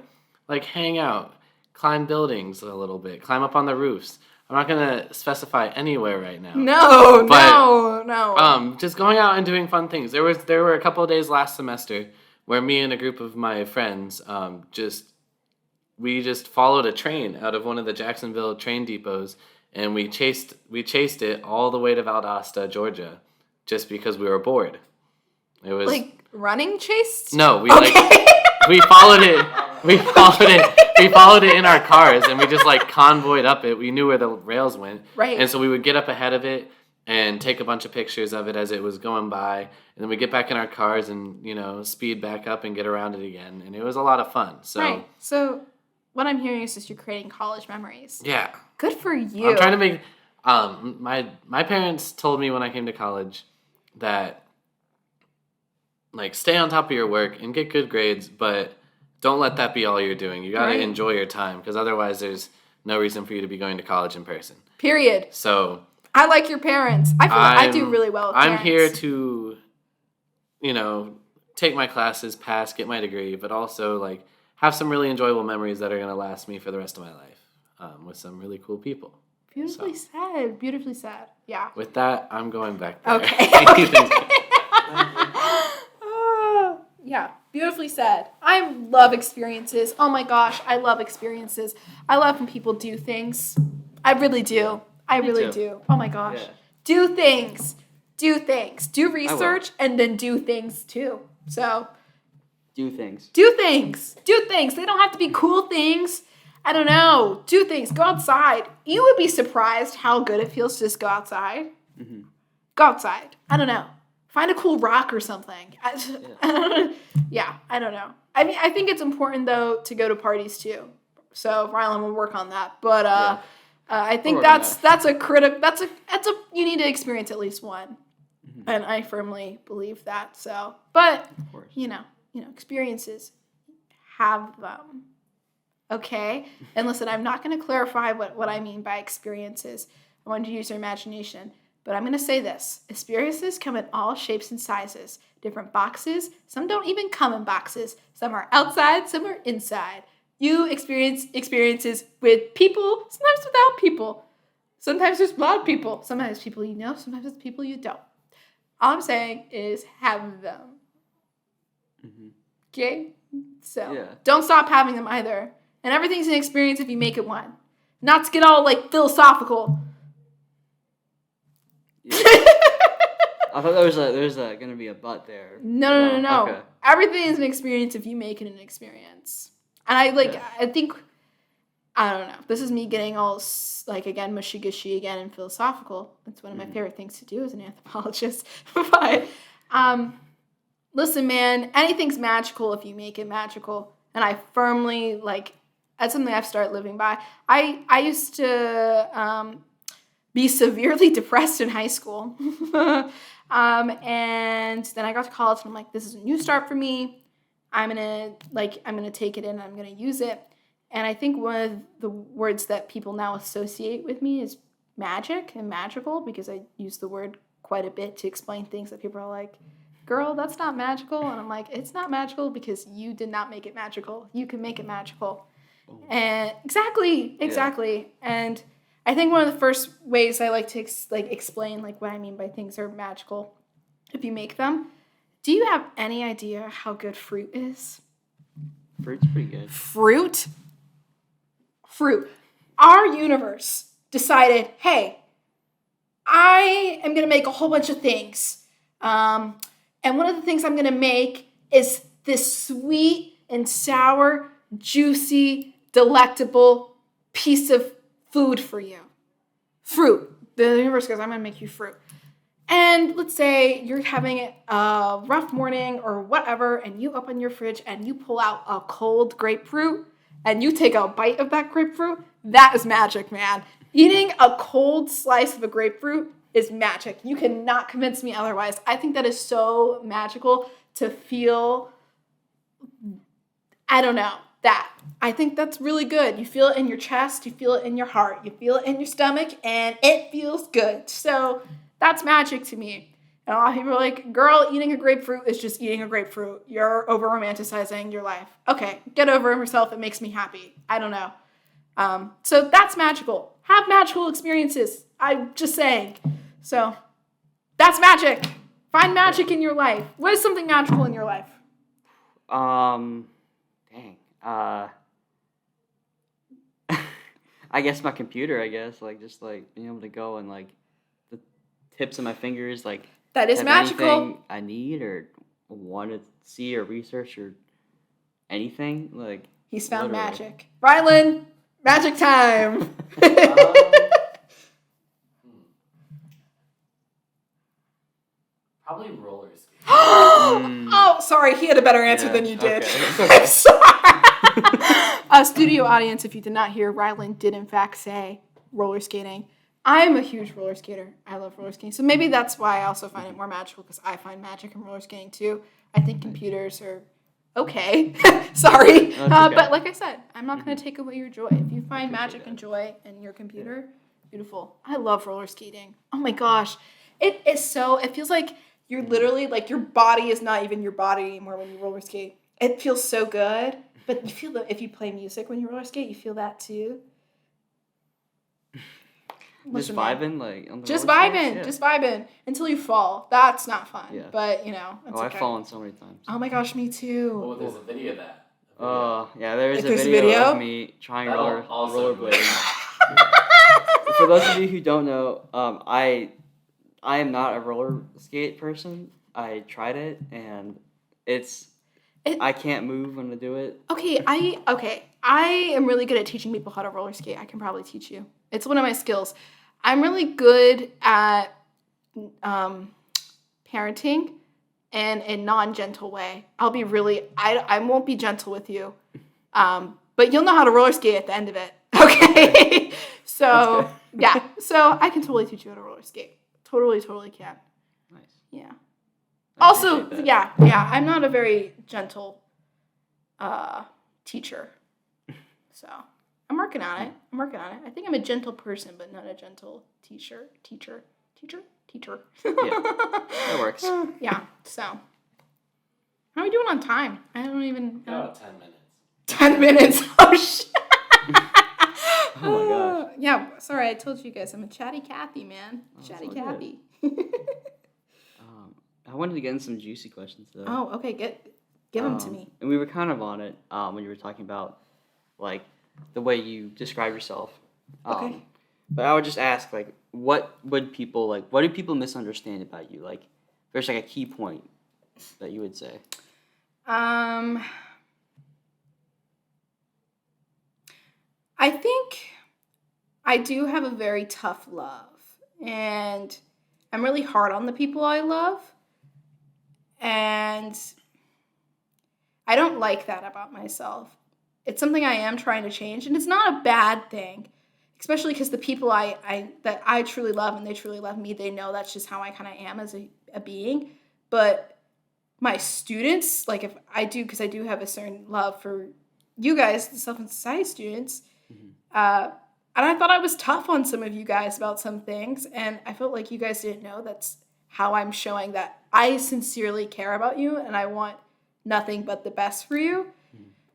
like hang out, climb buildings a little bit, climb up on the roofs. I'm not gonna specify anywhere right now. No. Just going out and doing fun things. There were a couple of days last semester where me and a group of my friends we just followed a train out of one of the Jacksonville train depots, and we chased it all the way to Valdosta, Georgia, just because we were bored. It was like running chased? No, we followed it. We followed it in our cars, and we just like convoyed up it. We knew where the rails went, right? And so we would get up ahead of it and take a bunch of pictures of it as it was going by, and then we get back in our cars and speed back up and get around it again, and it was a lot of fun. So right. So what I'm hearing is just you're creating college memories. Yeah. Good for you. I'm trying to make my parents told me when I came to college that like stay on top of your work and get good grades, but don't let that be all you're doing. You got to enjoy your time, because otherwise there's no reason for you to be going to college in person. Period. So I like your parents. I feel like I do really well with parents. I'm here to take my classes, pass, get my degree, but also like have some really enjoyable memories that are going to last me for the rest of my life with some really cool people. Beautifully said. Beautifully said. Yeah. With that, I'm going back there. Okay. Yeah, beautifully said. I love experiences. Oh my gosh, I love experiences. I love when people do things. I really do. I really do. Oh my gosh. Yeah. Do things. Do things. Do research and then do things too. So. Do things. Do things. Do things. They don't have to be cool things. I don't know. Do things. Go outside. You would be surprised how good it feels to just go outside. Mm-hmm. Go outside. I don't know. Find a cool rock or something. Yeah, I don't know. I mean, I think it's important though to go to parties too. So Rylan will work on that. But I think that's you need to experience at least one, and I firmly believe that. So, but experiences, have them. Okay, and listen, I'm not going to clarify what I mean by experiences. I want you to use your imagination. But I'm going to say this. Experiences come in all shapes and sizes. Different boxes. Some don't even come in boxes. Some are outside. Some are inside. You experience experiences with people. Sometimes without people. Sometimes there's a lot of people. Sometimes people you know. Sometimes it's people you don't. All I'm saying is have them. Mm-hmm. Okay? So don't stop having them either. And everything's an experience if you make it one. Not to get all like philosophical. Yeah. I thought there was going to be a but there. No. Okay. Everything is an experience if you make it an experience. And I think, I don't know. This is me getting all again mushy-gushy again and philosophical. It's one of my favorite things to do as an anthropologist. But listen, man, anything's magical if you make it magical. And I firmly that's something I've started living by. I used to be severely depressed in high school. And then I got to college and I'm like, this is a new start for me. I'm going to take it in and I'm going to use it. And I think one of the words that people now associate with me is magic and magical, because I use the word quite a bit to explain things that people are like, girl, that's not magical. And I'm like, it's not magical because you did not make it magical. You can make it magical. And exactly. Yeah. And I think one of the first ways I like to explain what I mean by things are magical, if you make them. Do you have any idea how good fruit is? Fruit's pretty good. Fruit. our universe decided, hey, I am going to make a whole bunch of things. And one of the things I'm going to make is this sweet and sour, juicy, delectable piece of food for you. Fruit. The universe goes, I'm going to make you fruit. And let's say you're having a rough morning or whatever, and you open your fridge and you pull out a cold grapefruit and you take a bite of that grapefruit. That is magic, man. Eating a cold slice of a grapefruit is magic. You cannot convince me otherwise. I think that is so magical to feel, I don't know, that. I think that's really good. You feel it in your chest, you feel it in your heart, you feel it in your stomach, and it feels good. So that's magic to me. And a lot of people are like, girl, eating a grapefruit is just eating a grapefruit. You're over-romanticizing your life. Okay, get over yourself. It makes me happy. I don't know. So that's magical. Have magical experiences. I'm just saying. So that's magic. Find magic in your life. What is something magical in your life? Dang. I guess my computer, just like being able to go and like the tips of my fingers, like that is have magical. Anything I need or want to see or research or anything, like he's found literally. Magic. Rylan, magic time. Probably roller skating. Oh, sorry, he had a better answer than you did. Okay. I'm sorry. Studio audience, if you did not hear, Rylan did in fact say roller skating. I'm a huge roller skater. I love roller skating. So maybe that's why I also find it more magical, because I find magic in roller skating too. I think computers are okay. Sorry. Okay. But like I said, I'm not going to take away your joy. If you find magic and joy in your computer, beautiful. I love roller skating. Oh my gosh. It feels like you're literally, like your body is not even your body anymore when you roller skate. It feels so good. But you feel that if you play music when you roller skate, you feel that too. Just vibing, like on the just roller vibing, skates? just vibing until you fall. That's not fun. Yeah. But you know, it's I've okay. fallen so many times. Oh my gosh, me too. Oh, there's a video of that. Yeah, there's If a there's a video video? of me trying That'll also rollerblading. For those of you who don't know, I am not a roller skate person. I tried it and I can't move when I do it. Okay, I am really good at teaching people how to roller skate. I can probably teach you. It's one of my skills. I'm really good at parenting in a non-gentle way. I'll be I won't be gentle with you, but you'll know how to roller skate at the end of it. Okay, so yeah, so I can totally teach you how to roller skate. Totally can. Nice. Yeah. I Also, appreciate that. yeah, I'm not a very gentle teacher. So I'm working on it. I think I'm a gentle person, but not a gentle teacher. Yeah, that works. Yeah, so. How are we doing on time? I don't even know. About 10 minutes. 10 minutes. Oh, shit. Oh my gosh. Yeah, sorry, I told you guys I'm a chatty Cathy, man. Oh, Chatty it's all Cathy. I wanted to get in some juicy questions though. Oh, okay, give them to me. And we were kind of on it when you were talking about like the way you describe yourself. Okay. But I would just ask, like, what do people misunderstand about you? Like, there's like a key point that you would say. I think I do have a very tough love, and I'm really hard on the people I love, and I don't like that about myself. It's something I am trying to change, and it's not a bad thing, especially because the people that I truly love and they truly love me, they know that's just how I kind of am as a being. But my students, like because I do have a certain love for you guys, the Self and Society students, and I thought I was tough on some of you guys about some things, and I felt like you guys didn't know that's how I'm showing that I sincerely care about you and I want nothing but the best for you.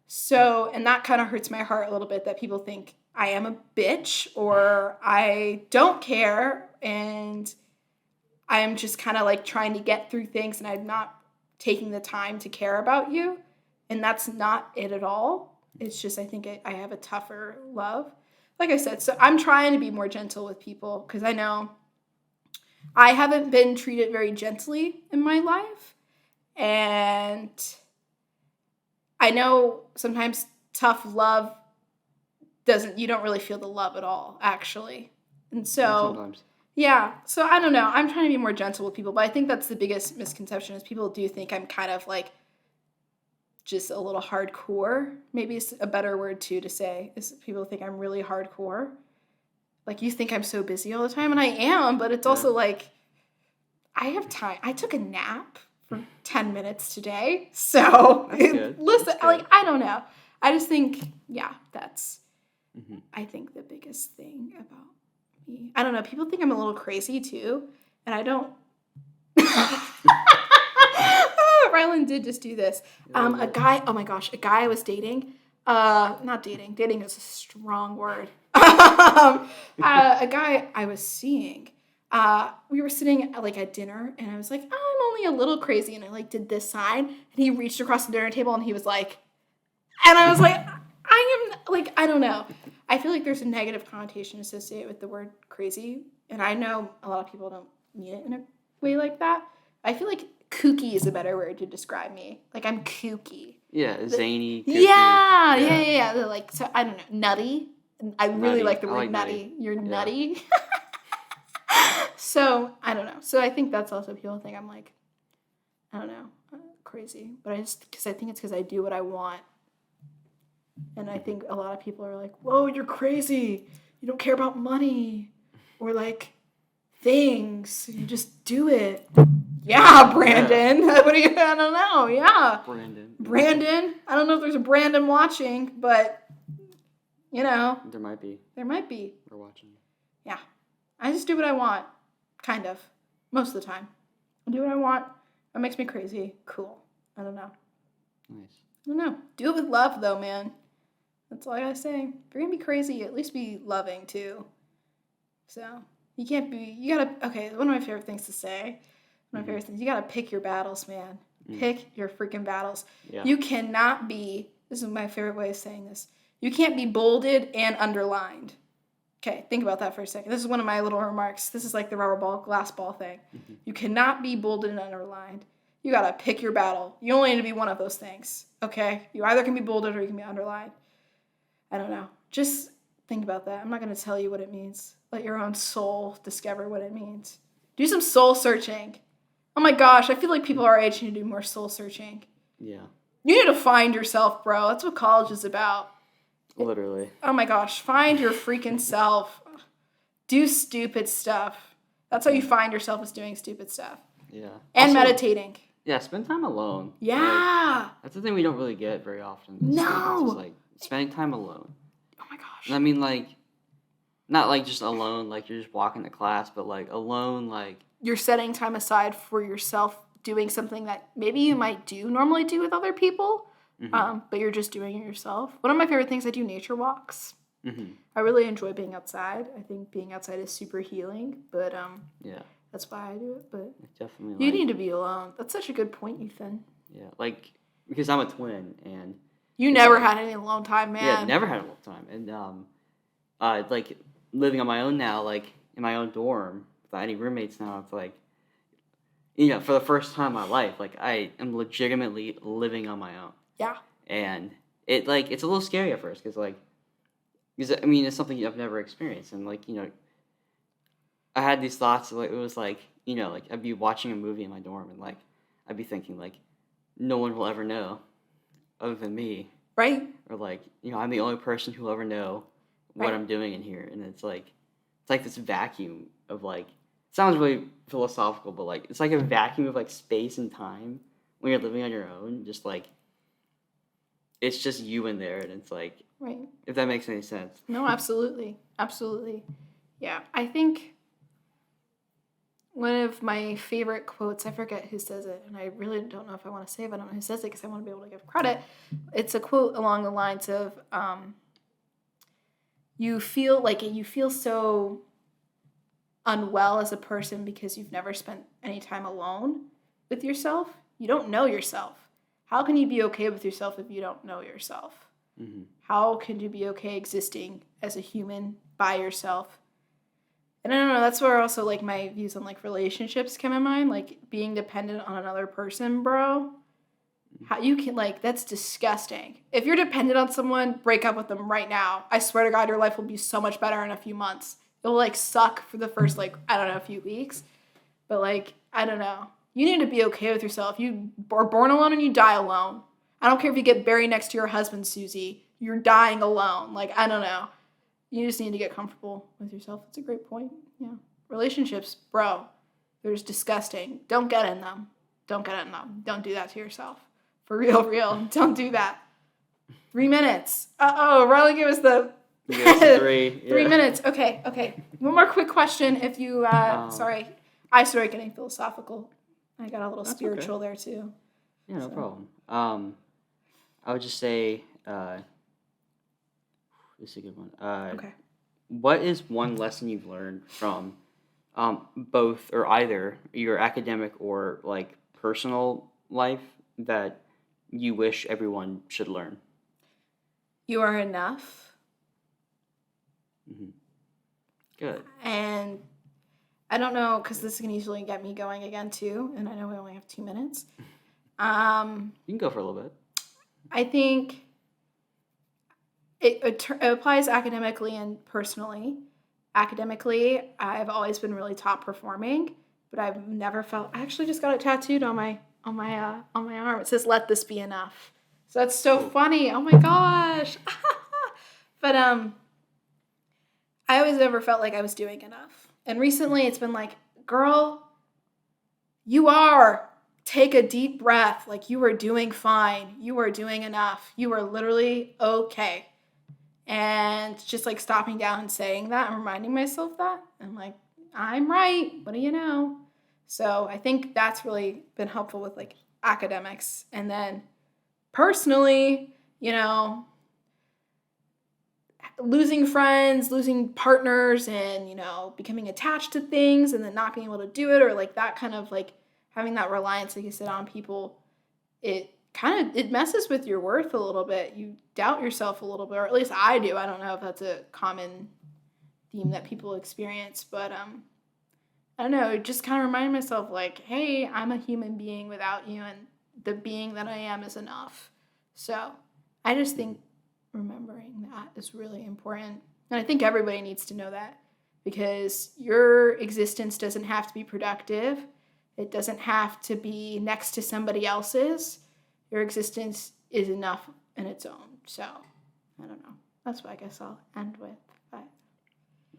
So, and that kind of hurts my heart a little bit that people think I am a bitch or I don't care and I'm just kind of like trying to get through things and I'm not taking the time to care about you. And that's not it at all. It's just I think I have a tougher love. like I said, so I'm trying to be more gentle with people because I know I haven't been treated very gently in my life. And I know sometimes tough love you don't really feel the love at all, actually. And so, Sometimes. yeah, so I don't know. I'm trying to be more gentle with people, but I think that's the biggest misconception is people do think I'm kind of like just a little hardcore. Maybe it's a better word too to say is people think I'm really hardcore. Like you think I'm so busy all the time, and I am, but it's also like I have time. I took a nap for 10 minutes today, so That's good. listen, That's good. like I don't know. I just think, yeah, that's I think the biggest thing about me. I don't know. People think I'm a little crazy too, and I don't. Rylan did just do this. A guy. Oh my gosh, a guy I was dating. Not dating. Dating is a strong word. A guy I was seeing. We were sitting at dinner, and I was like, oh, I'm only a little crazy, and I like did this sign, and he reached across the dinner table, and he was like, and I was like, I am like, I don't know. I feel like there's a negative connotation associated with the word crazy, and I know a lot of people don't mean it in a way like that. I feel like kooky is a better word to describe me. Like I'm kooky. Yeah, zany. Kooky. Yeah. They're like, so I don't know, nutty. I really Nutty. like the I word like nutty. nutty. You're Yeah. nutty. So I don't know. So I think that's also people think I'm like, I don't know, crazy. But I think it's because I do what I want. And I think a lot of people are like, whoa, you're crazy. You don't care about money or like things. You just do it. Yeah, Brandon. What do you, I don't know. Yeah. Brandon. I don't know if there's a Brandon watching, but you know. There might be. We're watching. Yeah. I just do what I want. Kind of. Most of the time. I do what I want. That makes me crazy. Cool. I don't know. Nice. I don't know. Do it with love, though, man. That's all I gotta say. If you're gonna be crazy, at least be loving, too. So, you can't be... You gotta... Okay, one of my favorite things to say. One of my favorite things. You gotta pick your battles, man. Pick your freaking battles. Yeah. You cannot be... This is my favorite way of saying this. You can't be bolded and underlined. Okay, think about that for a second. This is one of my little remarks. This is like the rubber ball, glass ball thing. You cannot be bolded and underlined. You gotta pick your battle. You only need to be one of those things, okay? You either can be bolded or you can be underlined. I don't know. Just think about that. I'm not gonna tell you what it means. Let your own soul discover what it means. Do some soul searching. Oh my gosh, I feel like people our age need to do more soul searching. Yeah. You need to find yourself, bro. That's what college is about. Literally. Oh my gosh, find your freaking self. Do stupid stuff. That's how you find yourself, is doing stupid stuff. Yeah. And Also, meditating. Yeah, spend time alone. Yeah. Like, that's the thing we don't really get very often. No. It's just like spending time alone. Oh my gosh. And I mean, like, not like just alone, like you're just walking to class, but like alone, like. You're setting time aside for yourself, doing something that maybe you might normally do with other people. But you're just doing it yourself. One of my favorite things, I do nature walks. I really enjoy being outside. I think being outside is super healing, but Yeah. that's why I do it. But Definitely. you need to be alone. That's such a good point, Ethan. Yeah, like because I'm a twin and. You never had any alone time, man. Yeah, never had a long time, and like living on my own now, like in my own dorm without any roommates now, it's like. You know, for the first time in my life, like I am legitimately living on my own. Yeah. And it's a little scary at first because I mean it's something I've never experienced, and like I had these thoughts like it was like like I'd be watching a movie in my dorm and like I'd be thinking like no one will ever know other than me, right? Or like I'm the only person who will ever know what I'm doing in here, and it's like this vacuum of like it sounds really philosophical, but like it's like a vacuum of like space and time when you're living on your own, just like. It's just you in there, and it's like, right. If that makes any sense. No, absolutely. Absolutely. Yeah. I think one of my favorite quotes, I forget who says it, and I really don't know if I want to say it, I don't know who says it because I want to be able to give credit. It's a quote along the lines of, you feel so unwell as a person because you've never spent any time alone with yourself. You don't know yourself. How can you be okay with yourself if you don't know yourself? Mm-hmm. How can you be okay existing as a human by yourself? And I don't know, that's where also, like, my views on, like, relationships come in mind. Like, being dependent on another person, bro. How you can, like, that's disgusting. If you're dependent on someone, break up with them right now. I swear to God, your life will be so much better in a few months. It'll, like, suck for the first, like, I don't know, a few weeks. But, like, I don't know. You need to be okay with yourself. You are born alone and you die alone. I don't care if you get buried next to your husband, Susie. You're dying alone. Like, I don't know. You just need to get comfortable with yourself. That's a great point. Yeah. Relationships, bro, they're just disgusting. Don't get in them. Don't get in them. Don't do that to yourself. For real. Don't do that. 3 minutes. Rylan gave us the... Yes, 3. 3 minutes. Okay. One more quick question. If you... sorry. I started getting philosophical. I got a little spiritual there, too. Yeah, no problem. I would just say... this is a good one. Okay. What is one lesson you've learned from both or either your academic or like personal life that you wish everyone should learn? You are enough. Mm-hmm. Good. And I don't know, because this can easily get me going again too, and I know we only have 2 minutes. You can go for a little bit. I think it applies academically and personally. Academically, I've always been really top performing, but I've never felt. I actually just got it tattooed on my arm. It says "Let this be enough." So that's so funny. Oh my gosh. But I always never felt like I was doing enough. And recently it's been like, girl, you are. Take a deep breath. Like, you are doing fine. You are doing enough. You are literally okay. And just like stopping down and saying that and reminding myself that. I'm like, I'm right. What do you know? So I think that's really been helpful with like academics. And then personally, you know, losing friends, losing partners, and, you know, becoming attached to things and then not being able to do it, or like that kind of like having that reliance, like you said, on people, it messes with your worth a little bit. You doubt yourself a little bit, or at least I do. I don't know if that's a common theme that people experience, but I don't know, just kind of reminding myself like, hey, I'm a human being without you, and the being that I am is enough. So I just think remembering that is really important. And I think everybody needs to know that, because your existence doesn't have to be productive. It doesn't have to be next to somebody else's. Your existence is enough in its own. So, I don't know. That's what I guess I'll end with. But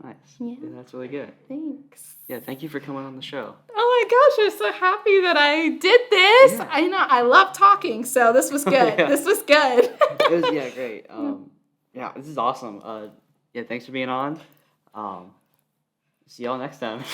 Nice. Yeah. Yeah, that's really good. Thanks. Yeah, thank you for coming on the show. Oh my gosh, I'm so happy that I did this. Yeah. I know, I love talking, so this was good. Yeah. This was good. It was great. Yeah, this is awesome. Yeah, thanks for being on. See y'all next time.